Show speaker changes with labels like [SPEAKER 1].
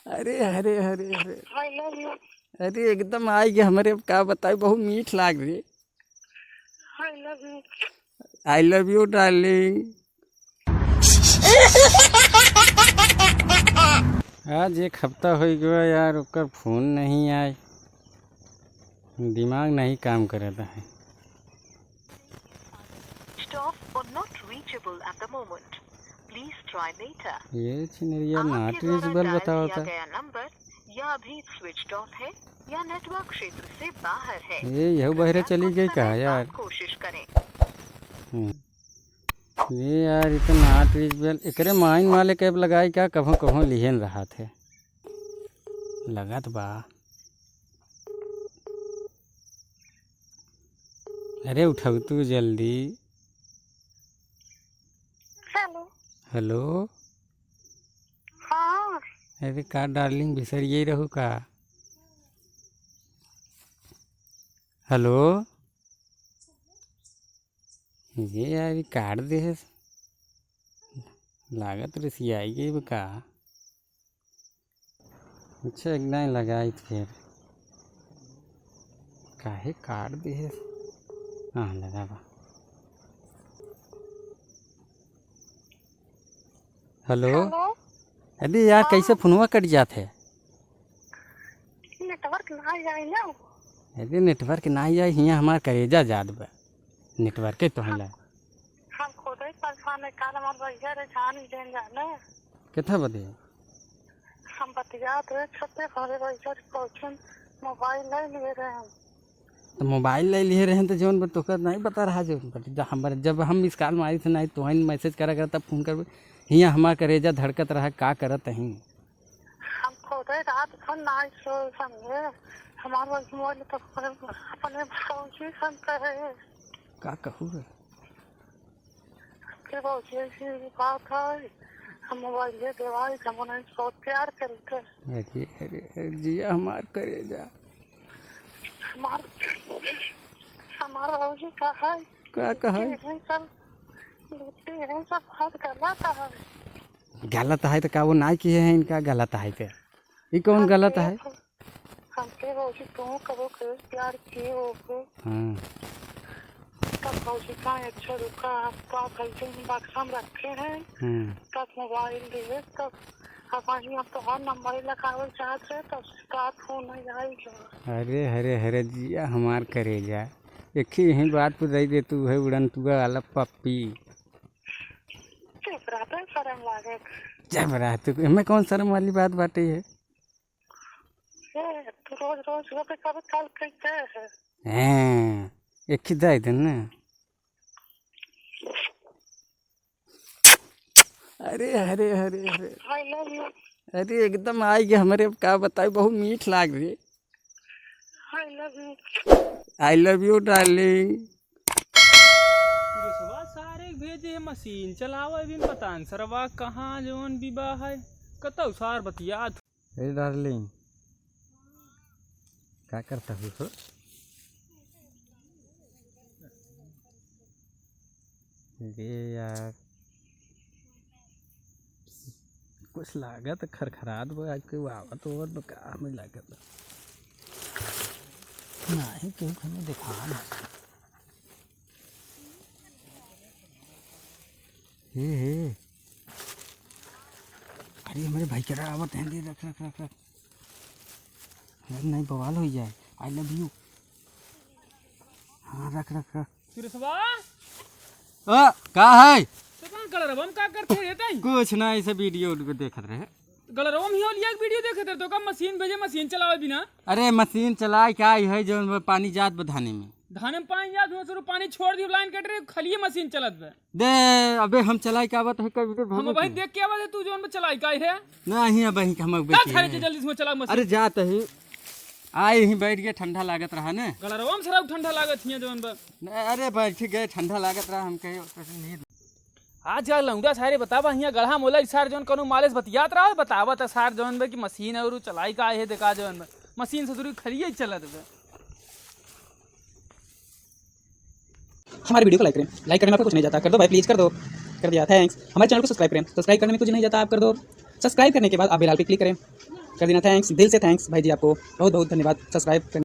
[SPEAKER 1] अरे अरे अरे अरे
[SPEAKER 2] आई लव यू।
[SPEAKER 1] अरे एकदम आई गया हमारे, का बताए, बहुत मीठ लाग रही।
[SPEAKER 2] I love you.
[SPEAKER 1] I love you darling. आज एक हफ्ता हो गया यार, ओकर फोन नहीं आए, दिमाग नहीं काम कर रहा है।
[SPEAKER 3] Stop or not reachable at the moment. Please try later.
[SPEAKER 1] ये चिनरिया
[SPEAKER 3] आपके
[SPEAKER 1] नॉट
[SPEAKER 3] द्वारा
[SPEAKER 1] रीचेबल
[SPEAKER 3] डायल
[SPEAKER 1] बताओ
[SPEAKER 3] किया
[SPEAKER 1] था।
[SPEAKER 3] गया नंबर या अभी स्विच ऑफ है या नेटवर्क क्षेत्र से बाहर है।
[SPEAKER 1] ये यह बहरे चली गई कहा यार।
[SPEAKER 3] कोशिश करें।
[SPEAKER 1] ये यार इतना नॉट रीचेबल, एकरे माइन वाले कैब लगाई क्या, कभों कभों लिहन रहा थे, लगा तो बा। अरे उठाओ तू जल्दी।
[SPEAKER 2] हेलो।
[SPEAKER 1] हेलो।
[SPEAKER 2] हाँ।
[SPEAKER 1] अरे का डार्लिंग बिसर यही रहू का। हेलो। ये यार काट दे है, लागत रसियाई गई का। अच्छा एक नहीं लगाई फिर काहे काट दे है। हाँ लगा बा। हेलो। अरे यार कैसे फोनवा कट जाते है।
[SPEAKER 2] नेटवर्क ना जाए ना।
[SPEAKER 1] अरे नेटवर्क ना जाए, हियाँ हमार करेजा जात बा, नेटवर्क तो है।
[SPEAKER 2] हम खुद ही परेशान है, काल हमारे भैया रे जान ही देन जाने।
[SPEAKER 1] कितना बदे
[SPEAKER 2] हम बतियात रहे छते घरे भैया पहुँचन, मोबाइल नहीं लिए रहे हम।
[SPEAKER 1] तो मोबाइल ले लिए रहे तो जौन तो कर नहीं बता रहा जो हमारे, जब हम मिस कॉल मारी थे नहीं तो मैसेज करा कर, तब फोन कर हियाँ हमार करेजा धड़कत रहा, का करत ही।
[SPEAKER 2] हम खुद ही रात भर ना सो समझे, हमारे मोबाइल तो अपने पहुँची हम कहे
[SPEAKER 1] का कहूँ
[SPEAKER 2] के पहुँची ऐसी बात है। हम मोबाइल ये देवाई हम उन्हें बहुत प्यार करते।
[SPEAKER 1] अरे अरे जिया हमार करेजा।
[SPEAKER 2] हमारा भौजी का है
[SPEAKER 1] का कहा
[SPEAKER 2] सब लूटते हैं, सब बात गलत है।
[SPEAKER 1] गलत है तो का वो ना किए हैं इनका, गलत है तो ये कौन गलत है।
[SPEAKER 2] हमके भौजी तुम कबो के प्यार किए हो।
[SPEAKER 1] हाँ
[SPEAKER 2] तब भौजी का अच्छा रुका, आपका भैया बक्सा में रखे हैं, तब मोबाइल दिए, तब अब तो हर नंबर लगावल चाहते हैं, तब स्टार्ट फोन नहीं आएगा।
[SPEAKER 1] अरे हरे हरे जिया हमार करेजा, एक ही यही बात पर रही दे तू है उड़न तुआ वाला पप्पी।
[SPEAKER 2] चुप रहते हैं, शर्म लागे।
[SPEAKER 1] जब रहा तू हमें कौन शर्म वाली बात बाटे है।
[SPEAKER 2] तू रोज रोज वो पे कभी कल कहते हैं।
[SPEAKER 1] हाँ एक ही दाई दिन ना। अरे अरे अरे अरे
[SPEAKER 2] आई लव यू।
[SPEAKER 1] अरे एकदम आई गया हमारे, का बताए, बहुत मीठ लाग रही।
[SPEAKER 2] I love you.
[SPEAKER 1] I love you darling.
[SPEAKER 4] सारे भेजे मशीन चलावा भी पता न सरवा कहाँ जौन विवाह है कतौ सार बतियात।
[SPEAKER 1] अरे डार्लिंग क्या करता हूँ तो ये यार कुछ लागत खरखरात बा आज के आवत और का हमें लागत नहीं क्यों हमें दिखा ना। हे अरे हमारे भाई के आवत हैं, दे रख रख रख रख नहीं बवाल हो जाए। I love you. हाँ रख रख रख। का है
[SPEAKER 4] गलरवम का करते रहते
[SPEAKER 1] कुछ ना, ऐसे वीडियो देखत रहे।
[SPEAKER 4] गलरवम ही लिया वीडियो देखे थे तो का मशीन भेजे मशीन चलावे बिना।
[SPEAKER 1] अरे मशीन चलाए क्या है जो पानी जात बधाने में,
[SPEAKER 4] धाने में पानी जात में पानी छोड़ दी, लाइन कट रही खाली मशीन चलत बे।
[SPEAKER 1] दे अबे हम चलाई क्या बात है कभी
[SPEAKER 4] हम भाई देख के आवाज तू जोन में चलाई का है
[SPEAKER 1] नहीं अब हम
[SPEAKER 4] जल्दी से चला मशीन।
[SPEAKER 1] अरे जात ही आए ही बैठ गए, ठंडा लागत रहा ने।
[SPEAKER 4] गलरवम सराब ठंडा लागत हिया जोन बा।
[SPEAKER 1] अरे बैठ गए ठंडा लागत रहा, हम कहे
[SPEAKER 4] आज यार लौंडा सारे बतावा हिया गढ़ा मोला सार जोन कनु मालेस बतियात रहा बतावा त सार जोन बे की मशीन और चलाई का है देखा जोन बे मशीन से दूरी खलिए चलत बे।
[SPEAKER 5] हमारे वीडियो को लाइक करने में आपको कुछ नहीं जाता, कर दो भाई प्लीज कर दो, कर दिया थैंक्स। हमारे चैनल को सब्सक्राइब करें, सब्सक्राइब करने में कुछ नहीं जाता आप कर दो, सब्सक्राइब करने के बाद आप बेल आइकन पे क्लिक करें। कर देना। थैंक्स, दिल से थैंक्स भाई जी, आपको बहुत बहुत धन्यवाद सब्सक्राइब करने